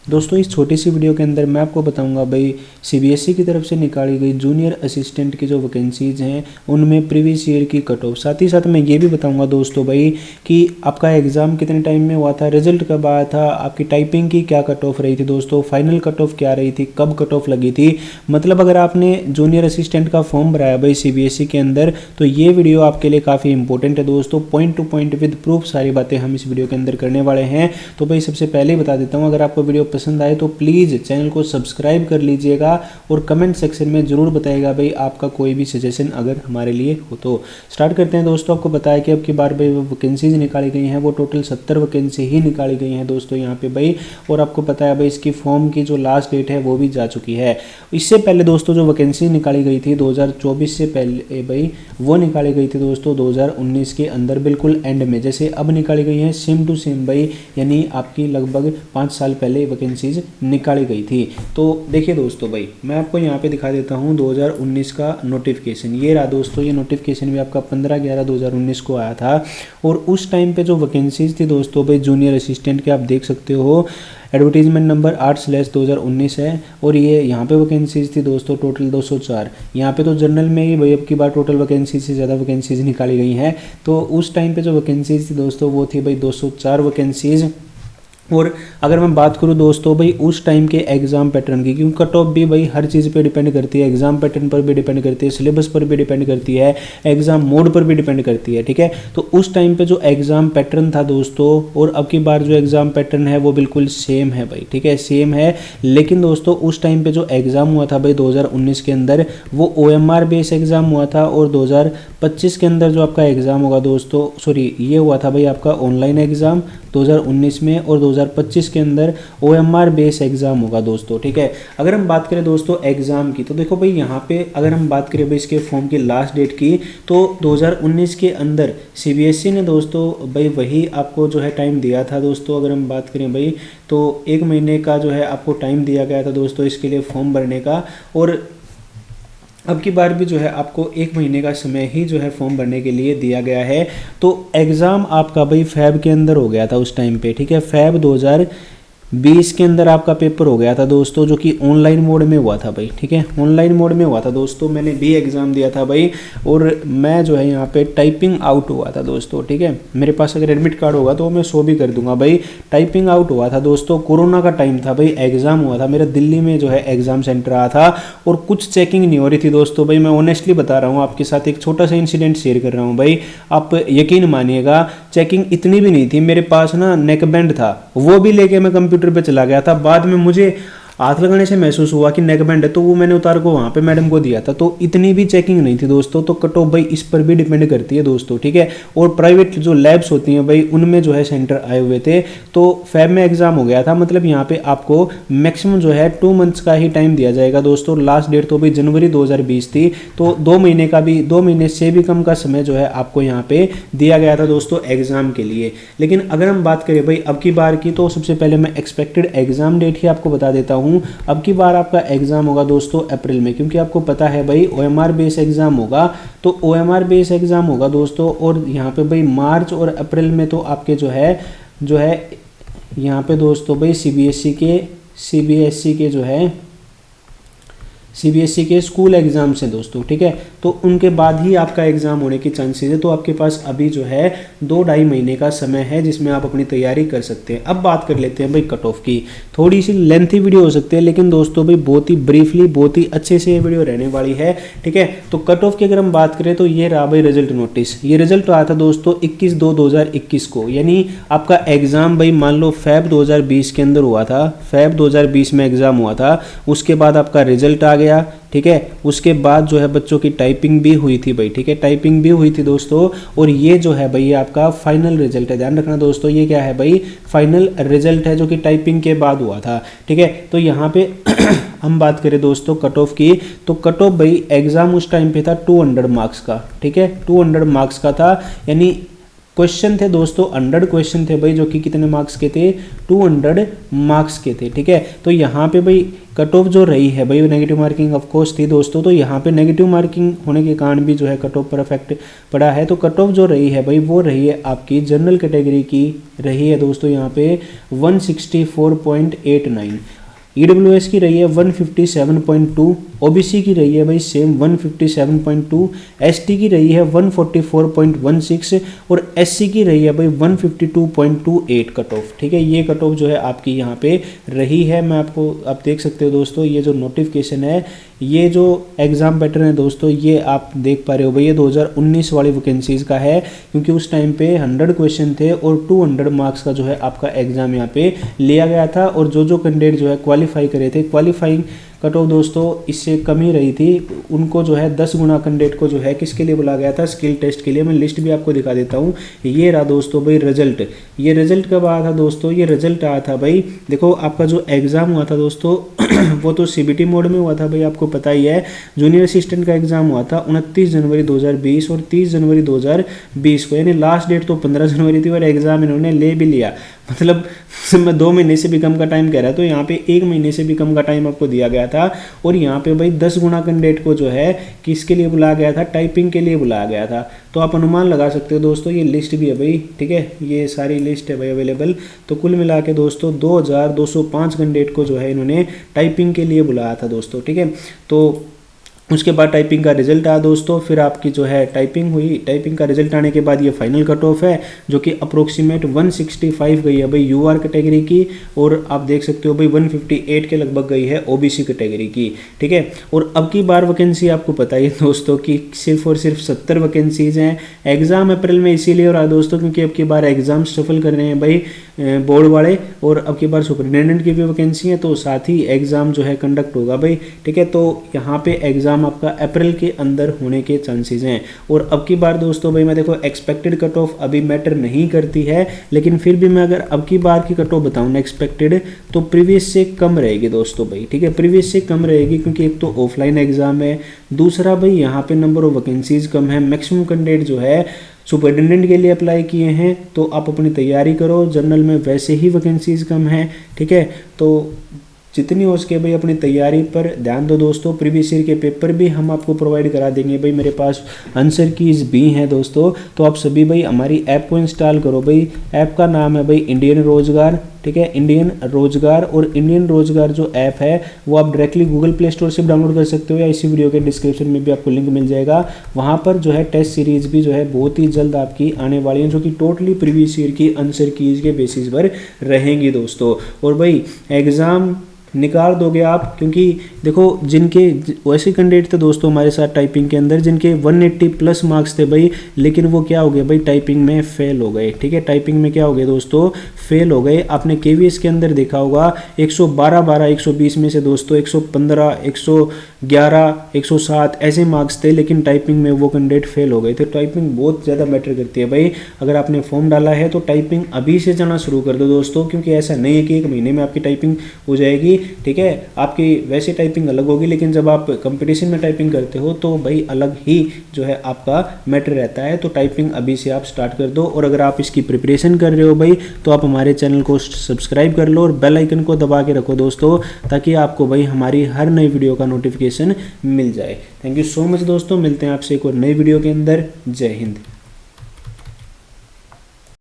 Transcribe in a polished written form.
दोस्तों इस छोटी सी वीडियो के अंदर मैं आपको बताऊंगा भाई सीबीएसई की तरफ से निकाली गई जूनियर असिस्टेंट की जो वैकेंसीज हैं उनमें प्रीवियस ईयर की कट ऑफ, साथ ही साथ मैं ये भी बताऊंगा दोस्तों भाई कि आपका एग्ज़ाम कितने टाइम में हुआ था, रिजल्ट कब आया था, आपकी टाइपिंग की क्या कट ऑफ रही थी दोस्तों, फाइनल कट ऑफ क्या रही थी, कब कट ऑफ लगी थी। मतलब अगर आपने जूनियर असिस्टेंट का फॉर्म भराया भाई सीबीएसई के अंदर तो ये वीडियो आपके लिए काफ़ी इंपॉर्टेंट है दोस्तों। Point two point with proof सारी बातें हम इस वीडियो के अंदर करने वाले हैं। तो भाई सबसे पहले ही बता देता हूँ, अगर आपको वीडियो पसंद आए तो प्लीज़ चैनल को सब्सक्राइब कर लीजिएगा और कमेंट सेक्शन में ज़रूर बताइएगा भाई आपका कोई भी सजेशन अगर हमारे लिए हो तो। स्टार्ट करते हैं दोस्तों। आपको बताया कि अब की बार भाई वैकेंसीज निकाली गई हैं वो टोटल 70 वैकेंसी ही निकाली गई हैं दोस्तों यहाँ पे भाई। और आपको पता है भाई इसकी फॉर्म की जो लास्ट डेट है वो भी जा चुकी है। इससे पहले दोस्तों जो वैकेंसी निकाली गई थी 2024 से पहले भाई वो निकाली गई थी दोस्तों 2019 के अंदर बिल्कुल एंड में, जैसे अब निकाली गई है सेम टू सेम भाई, यानी आपकी लगभग 5 साल पहले वैकेंसीज निकाली गई थी। तो देखिए दोस्तों भाई मैं आपको यहाँ पे दिखा देता हूँ 2019 का नोटिफिकेशन। ये रहा दोस्तों, ये नोटिफिकेशन भी आपका 15/11/2019 को आया था। और उस टाइम पे जो वैकेंसीज थी दोस्तों भाई जूनियर असिस्टेंट के आप देख सकते हो, एडवर्टीजमेंट नंबर 8/2019 है। और ये यहाँ पे वैकेंसीज थी दोस्तों टोटल 204। यहाँ पे तो जनरल में ही भाई अब की बार टोटल वैकेंसीज से ज़्यादा वैकेंसीज निकाली गई हैं। तो उस टाइम पे जो वैकेंसीज थी दोस्तों वो थी भाई 204 वैकेंसीज। और अगर मैं बात करूं दोस्तों भाई उस टाइम के एग्ज़ाम पैटर्न की, क्योंकि कट ऑफ भी भाई हर चीज़ पे डिपेंड करती है, एग्ज़ाम पैटर्न पर भी डिपेंड करती है, सिलेबस पर भी डिपेंड करती है, एग्ज़ाम मोड पर भी डिपेंड करती है, ठीक है। तो उस टाइम पे जो एग्ज़ाम पैटर्न था दोस्तों और अब की बार जो एग्ज़ाम पैटर्न है वो बिल्कुल सेम है भाई, ठीक है, सेम है। लेकिन दोस्तों उस टाइम पे जो एग्ज़ाम हुआ था भाई 2019 के अंदर वो OMR बेस एग्ज़ाम हुआ था। और 2025 के अंदर जो आपका एग्ज़ाम होगा दोस्तों, सॉरी ये हुआ था भाई आपका ऑनलाइन एग्ज़ाम 2019 में, और 2025 के अंदर OMR बेस एग्ज़ाम होगा दोस्तों, ठीक है। अगर हम बात करें दोस्तों एग्ज़ाम की तो देखो भाई यहाँ पे अगर हम बात करें भाई इसके फॉर्म की लास्ट डेट की तो 2019 के अंदर सीबीएसई ने दोस्तों भाई वही आपको जो है टाइम दिया था दोस्तों। अगर हम बात करें भाई तो 1 महीने का जो है आपको टाइम दिया गया था दोस्तों इसके लिए फॉर्म भरने का। और अब की बार भी जो है आपको 1 महीने का समय ही जो है फॉर्म भरने के लिए दिया गया है। तो एग्ज़ाम आपका भाई फैब के अंदर हो गया था उस टाइम पे, ठीक है, फैब 2020 के अंदर आपका पेपर हो गया था दोस्तों, जो कि ऑनलाइन मोड में हुआ था भाई, ठीक है, ऑनलाइन मोड में हुआ था दोस्तों। मैंने भी एग्ज़ाम दिया था भाई और मैं जो है यहाँ पे टाइपिंग आउट हुआ था दोस्तों, ठीक है। मेरे पास अगर एडमिट कार्ड होगा तो मैं शो भी कर दूंगा भाई। टाइपिंग आउट हुआ था दोस्तों, कोरोना का टाइम था भाई, एग्ज़ाम हुआ था मेरा दिल्ली में जो है एग्ज़ाम सेंटर आया था और कुछ चेकिंग नहीं हो रही थी दोस्तों भाई। मैं ऑनेस्टली बता रहा हूँ आपके साथ, एक छोटा सा इंसिडेंट शेयर कर रहा हूँ भाई, आप यकीन मानिएगा चेकिंग इतनी भी नहीं थी। मेरे पास ना नेक बैंड था, वो भी लेके मैं कंप्यूटर पे चला गया था। बाद में मुझे हाथ लगाने से महसूस हुआ कि नेक बैंड है तो वो मैंने उतार को वहाँ पे मैडम को दिया था। तो इतनी भी चेकिंग नहीं थी दोस्तों। तो कट ऑफ भाई इस पर भी डिपेंड करती है दोस्तों, ठीक है। और प्राइवेट जो लैब्स होती हैं भाई उनमें जो है सेंटर आए हुए थे। तो फैब में एग्जाम हो गया था, मतलब यहाँ पे आपको मैक्सिमम जो है 2 मंथ्स का ही टाइम दिया जाएगा दोस्तों। लास्ट डेट तो भाई जनवरी 2020 थी, तो 2 महीने का भी 2 महीने से भी कम का समय जो है आपको यहाँ पे दिया गया था दोस्तों एग्जाम के लिए। लेकिन अगर हम बात करें भाई अब की बार की तो सबसे पहले मैं एक्सपेक्टेड एग्जाम डेट ही आपको बता देता हूँ। अब की बार आपका एग्जाम होगा दोस्तों अप्रैल में, क्योंकि आपको पता है भाई OMR बेस एग्जाम होगा। तो OMR बेस एग्जाम होगा दोस्तों और यहाँ पे भाई मार्च और अप्रैल में तो आपके जो है यहाँ पे दोस्तों भाई सीबीएसई के स्कूल एग्जाम से दोस्तों, ठीक है। तो उनके बाद ही आपका एग्जाम होने की चांसेस है। तो आपके पास अभी जो है 2-2.5 महीने का समय है जिसमें आप अपनी तैयारी कर सकते हैं। अब बात कर लेते हैं भाई कट ऑफ की। थोड़ी सी लेंथी वीडियो हो सकती है लेकिन दोस्तों भाई बहुत ही ब्रीफली बहुत ही अच्छे से ये वीडियो रहने वाली है, ठीक है। तो कट ऑफ की अगर हम बात करें तो ये रहा भाई रिजल्ट नोटिस। ये रिजल्ट आया था दोस्तों 21/2/2021 को, यानी आपका एग्जाम भाई मान लो फैब 2020 के अंदर हुआ था, फैब 2020 में एग्जाम हुआ था। उसके बाद आपका रिजल्ट आ गया, ठीक है। उसके बाद जो है बच्चों की टाइपिंग भी हुई थी भाई, ठीक है, टाइपिंग भी हुई थी दोस्तों। और ये जो है भाई आपका फाइनल रिजल्ट है, ध्यान रखना दोस्तों, ये क्या है भाई फाइनल रिजल्ट है जो कि टाइपिंग के बाद हुआ था, ठीक है। तो यहाँ पे हम बात करें दोस्तों कट ऑफ की, तो कट ऑफ भाई एग्जाम उस टाइम पे था 200 मार्क्स का, ठीक है, 200 मार्क्स का था। यानी क्वेश्चन थे दोस्तों 100 क्वेश्चन थे भाई, जो कि कितने मार्क्स के थे, 200 मार्क्स के थे। ठीक है, तो यहाँ पे भाई कट ऑफ जो रही है भाई, नेगेटिव मार्किंग ऑफ कोर्स थी दोस्तों, तो यहाँ पे नेगेटिव मार्किंग होने के कारण भी जो है कट ऑफ पर इफेक्ट पड़ा है। तो कट ऑफ जो रही है भाई वो रही है आपकी जनरल कैटेगरी की रही है दोस्तों यहाँ पे 164.89, EWS की रही है 157.2, OBC की रही है भाई सेम 157.2, ST की रही है 144.16 और SC की रही है भाई 152.28 कट ऑफ। ठीक है, ये कट ऑफ जो है आपकी यहाँ पे रही है। मैं आपको आप देख सकते हो दोस्तों, ये जो नोटिफिकेशन है, ये जो एग्ज़ाम पैटर्न है दोस्तों, ये आप देख पा रहे हो भाई, ये 2019 वाली वैकेंसीज़ का है, क्योंकि उस टाइम पे 100 क्वेश्चन थे और 200 मार्क्स का जो है आपका एग्ज़ाम यहाँ पे लिया गया था। और जो कैंडिडेट जो है क्वालिफाई करे थे, क्वालिफाइंग कट ऑफ दोस्तों इससे कम ही रही थी, उनको जो है 10 गुना कैंडिडेट को जो है किसके लिए बुलाया गया था, स्किल टेस्ट के लिए। मैं लिस्ट भी आपको दिखा देता हूँ। ये रहा दोस्तों भाई रिजल्ट। ये रिजल्ट कब आया था दोस्तों, ये रिजल्ट आया था भाई, देखो आपका जो एग्ज़ाम हुआ था दोस्तों वो तो CBT मोड में हुआ था भाई, आपको पता ही है। जूनियर असिस्टेंट का एग्जाम हुआ था 29 जनवरी 2020 और 30 जनवरी 2020 को, यानी लास्ट डेट तो 15 जनवरी थी और एग्जाम इन्होंने ले भी लिया। मतलब मैं 2 महीने से भी कम का टाइम कह रहा, तो यहाँ पे 1 महीने से भी कम का टाइम आपको दिया गया था। और यहाँ पे भाई 10 गुना कैंडिडेट को जो है किसके लिए बुलाया गया था, टाइपिंग के लिए बुलाया गया था। तो आप अनुमान लगा सकते हो दोस्तों, ये लिस्ट भी है भाई, ठीक है, ये सारी लिस्ट है भाई अवेलेबल। तो कुल मिला के दोस्तों 2205 कैंडिडेट को जो है इन्होंने टाइपिंग के लिए बुलाया था दोस्तों। ठीक है, तो उसके बाद टाइपिंग का रिजल्ट आया दोस्तों, फिर आपकी जो है टाइपिंग हुई। टाइपिंग का रिजल्ट आने के बाद ये फाइनल कट ऑफ है, जो कि अप्रोक्सीमेट 165 गई है भाई UR कैटेगरी की, और आप देख सकते हो भाई 158 के लगभग गई है OBC कैटेगरी की। ठीक है, और अब की बार वैकेंसी आपको पता ही है दोस्तों कि सिर्फ और सिर्फ 70 वैकेंसीज हैं। एग्जाम अप्रैल में इसीलिए हो रहा है दोस्तों, क्योंकि अब की बार एग्जाम सफल कर रहे हैं भाई बोर्ड वाले, और अब की बार सुपरिटेंडेंट की भी वैकेंसी है, तो साथ ही एग्जाम जो है कंडक्ट होगा भाई। ठीक है, तो यहाँ पे एग्जाम आपका अप्रैल के अंदर होने के चांसेस हैं। और अब की बार दोस्तों भाई मैं देखो एक्सपेक्टेड कट ऑफ अभी मैटर नहीं करती है, लेकिन फिर भी मैं अगर अब की बार की कट ऑफ बताऊँ एक्सपेक्टेड, तो प्रीवियस से कम रहेगी दोस्तों भाई। ठीक है, प्रीवियस से कम रहेगी, क्योंकि एक तो ऑफलाइन एग्जाम है, दूसरा भाई यहाँ पे नंबर ऑफ वैकेंसीज कम है। मैक्सिमम कैंडिडेट जो है सुपरिटेंडेंट के लिए अप्लाई किए हैं, तो आप अपनी तैयारी करो। जनरल में वैसे ही वैकेंसीज कम है। ठीक है, तो जितनी हो सके भाई अपनी तैयारी पर ध्यान दो दोस्तों। प्रीवियस ईयर के पेपर भी हम आपको प्रोवाइड करा देंगे भाई, मेरे पास आंसर कीज भी हैं दोस्तों। तो आप सभी भाई हमारी ऐप को इंस्टॉल करो भाई। ऐप का नाम है भाई इंडियन रोजगार। ठीक है, इंडियन रोजगार। और इंडियन रोजगार जो ऐप है वो आप डायरेक्टली गूगल प्ले स्टोर से डाउनलोड कर सकते हो, या इसी वीडियो के डिस्क्रिप्शन में भी आपको लिंक मिल जाएगा। वहाँ पर जो है टेस्ट सीरीज भी जो है बहुत ही जल्द आपकी आने वाली है, जो कि टोटली प्रीवियस ईयर की आंसर कीज के बेसिस पर रहेंगी दोस्तों। और भाई एग्ज़ाम निकाल दोगे आप, क्योंकि देखो जिनके वैसे कैंडिडेट थे दोस्तों हमारे साथ टाइपिंग के अंदर जिनके 180 प्लस मार्क्स थे भाई, लेकिन वो क्या हो गए भाई, टाइपिंग में फेल हो गए। ठीक है, टाइपिंग में क्या हो गए दोस्तों, फेल हो गए। आपने KVS के अंदर देखा होगा 112 120 में से दोस्तों 115 111 107 ऐसे मार्क्स थे, लेकिन टाइपिंग में वो कैंडिडेट फेल हो गए थे। टाइपिंग बहुत ज़्यादा मैटर करती है भाई। अगर आपने फॉर्म डाला है तो टाइपिंग अभी से जाना शुरू कर दो दोस्तों, क्योंकि ऐसा नहीं है कि 1 महीने में आपकी टाइपिंग हो जाएगी। ठीक है, आपकी वैसे टाइपिंग अलग होगी, लेकिन जब आप कंपटीशन में टाइपिंग करते हो तो भाई अलग ही जो है आपका मैटर रहता है। तो टाइपिंग अभी से आप स्टार्ट कर दो। और अगर आप इसकी प्रिपरेशन कर रहे हो भाई, तो आप हमारे चैनल को सब्सक्राइब कर लो और बेल आइकन को दबा के रखो दोस्तों, ताकि आपको भाई हमारी हर नई वीडियो का नोटिफिकेशन मिल जाए। थैंक यू सो मच दोस्तों, मिलते हैं आपसे एक और नई वीडियो के अंदर। जय हिंद।